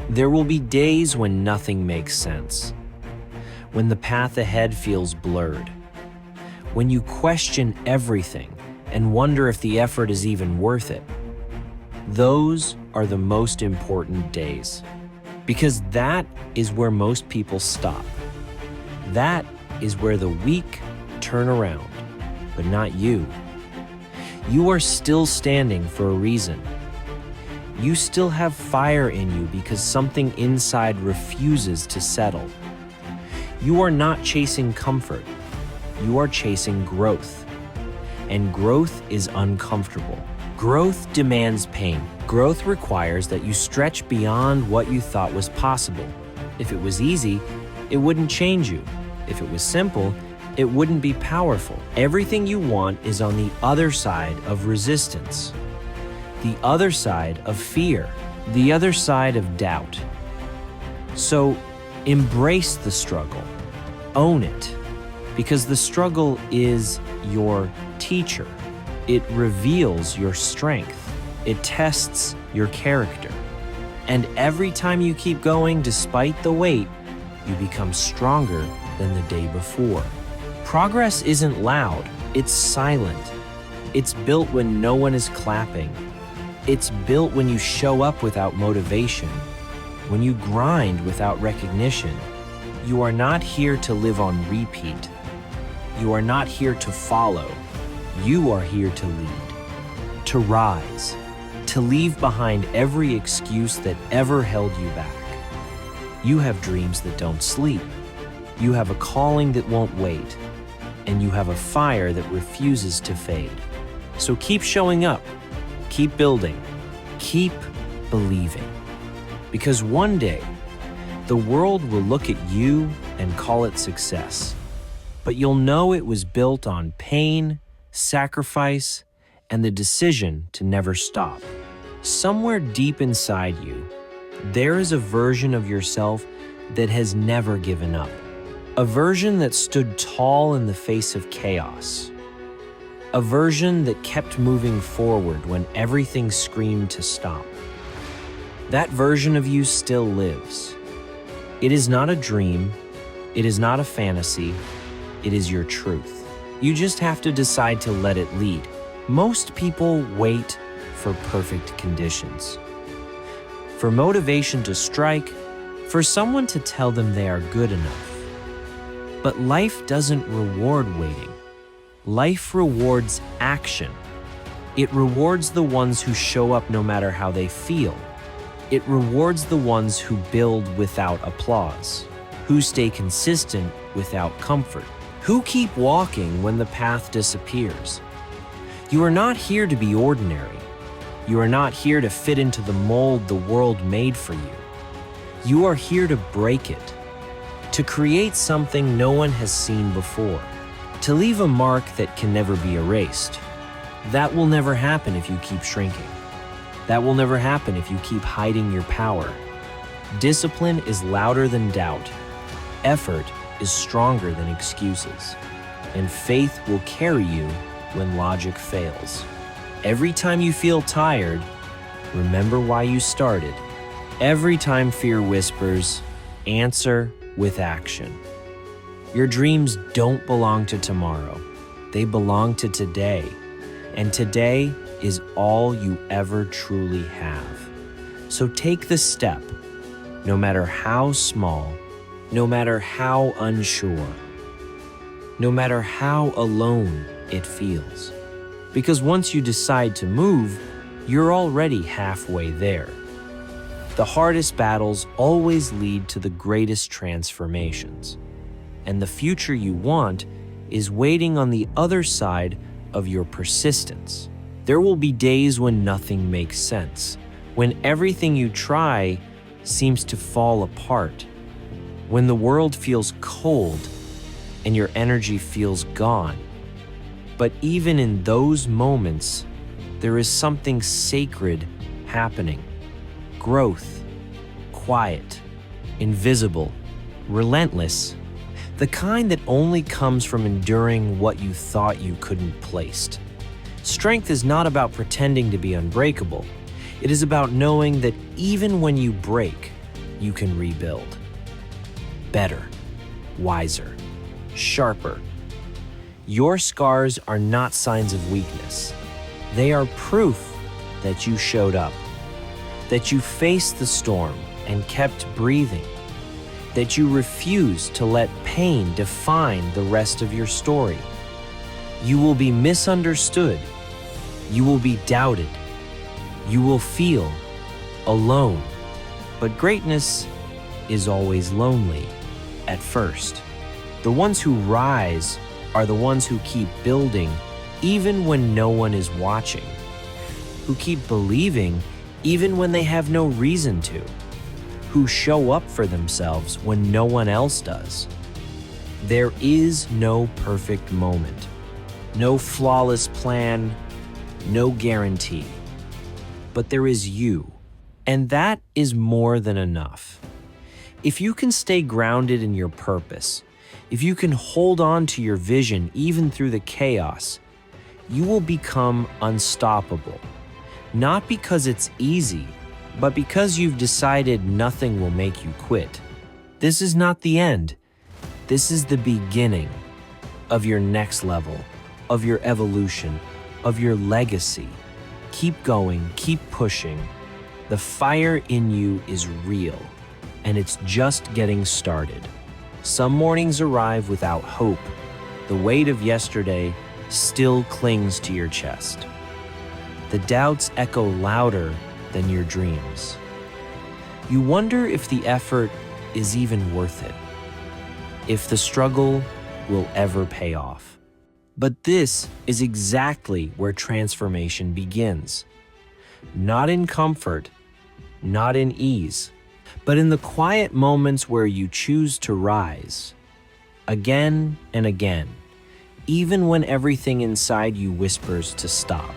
There will be days when nothing makes sense, when the path ahead feels blurred, when you question everything and wonder if the effort is even worth it. Those are the most important days, because that is where most people stop. That is where the weak turn around, but not you. You are still standing for a reason. You still have fire in you because something inside refuses to settle. You are not chasing comfort. You are chasing growth. And growth is uncomfortable. Growth demands pain. Growth requires that you stretch beyond what you thought was possible. If it was easy, it wouldn't change you. If it was simple, it wouldn't be powerful. Everything you want is on the other side of resistance, the other side of fear, the other side of doubt. So embrace the struggle, own it, because the struggle is your teacher. It reveals your strength. It tests your character. And every time you keep going despite the wait, you become stronger than the day before. Progress isn't loud, it's silent. It's built when no one is clapping. It's built when you show up without motivation, when you grind without recognition. You are not here to live on repeat. You are not here to follow. You are here to lead, to rise, to leave behind every excuse that ever held you back. You have dreams that don't sleep. You have a calling that won't wait. And you have a fire that refuses to fade. So keep showing up, keep building, keep believing. Because one day, the world will look at you and call it success. But you'll know it was built on pain, sacrifice, and the decision to never stop. Somewhere deep inside you, there is a version of yourself that has never given up. A version that stood tall in the face of chaos. A version that kept moving forward when everything screamed to stop. That version of you still lives. It is not a dream. It is not a fantasy. It is your truth. You just have to decide to let it lead. Most people wait for perfect conditions. For motivation to strike, for someone to tell them they are good enough. But life doesn't reward waiting. Life rewards action. It rewards the ones who show up no matter how they feel. It rewards the ones who build without applause, who stay consistent without comfort, who keep walking when the path disappears. You are not here to be ordinary. You are not here to fit into the mold the world made for you. You are here to break it, to create something no one has seen before, to leave a mark that can never be erased. That will never happen if you keep shrinking. That will never happen if you keep hiding your power. Discipline is louder than doubt. Effort is stronger than excuses. And faith will carry you when logic fails. Every time you feel tired, remember why you started. Every time fear whispers, answer with action. Your dreams don't belong to tomorrow. They belong to today. And today is all you ever truly have. So take the step, no matter how small, no matter how unsure, no matter how alone it feels. Because once you decide to move, you're already halfway there. The hardest battles always lead to the greatest transformations. And the future you want is waiting on the other side of your persistence. There will be days when nothing makes sense, when everything you try seems to fall apart, when the world feels cold and your energy feels gone. But even in those moments, there is something sacred happening. Growth, quiet, invisible, relentless, the kind that only comes from enduring what you thought you couldn't place. Strength is not about pretending to be unbreakable. It is about knowing that even when you break, you can rebuild. Better, wiser, sharper. Your scars are not signs of weakness. They are proof that you showed up, that you faced the storm and kept breathing, that you refused to let pain define the rest of your story. You will be misunderstood. You will be doubted. You will feel alone. But greatness is always lonely at first. The ones who rise are the ones who keep building even when no one is watching, who keep believing even when they have no reason to, who show up for themselves when no one else does. There is no perfect moment, no flawless plan, no guarantee. But there is you, and that is more than enough. If you can stay grounded in your purpose, if you can hold on to your vision even through the chaos, you will become unstoppable. Not because it's easy, but because you've decided nothing will make you quit. This is not the end. This is the beginning of your next level, of your evolution, of your legacy. Keep going, keep pushing. The fire in you is real, and it's just getting started. Some mornings arrive without hope. The weight of yesterday still clings to your chest. The doubts echo louder than your dreams. You wonder if the effort is even worth it, if the struggle will ever pay off. But this is exactly where transformation begins. Not in comfort, not in ease, but in the quiet moments where you choose to rise. Again and again, even when everything inside you whispers to stop.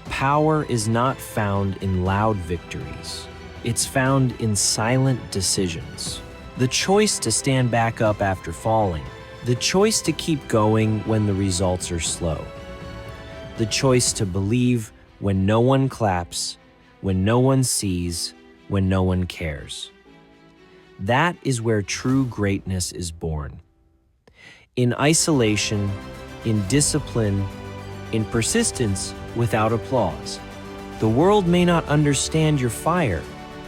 Power is not found in loud victories. It's found in silent decisions. The choice to stand back up after falling. The choice to keep going when the results are slow. The choice to believe when no one claps, when no one sees, when no one cares. That is where true greatness is born. In isolation, in discipline, in persistence without applause. The world may not understand your fire.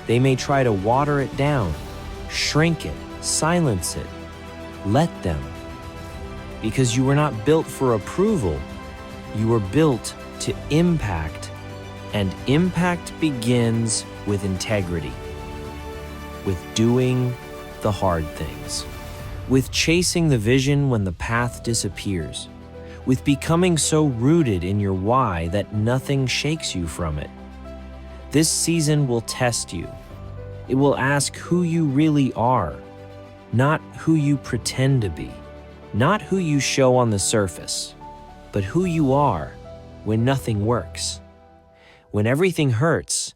They may try to water it down, shrink it, silence it. Let them. Because you were not built for approval. You were built to impact, and impact begins with integrity, with doing the hard things, with chasing the vision when the path disappears, with becoming so rooted in your why that nothing shakes you from it. This season will test you. It will ask who you really are, not who you pretend to be, not who you show on the surface, but who you are when nothing works, when everything hurts,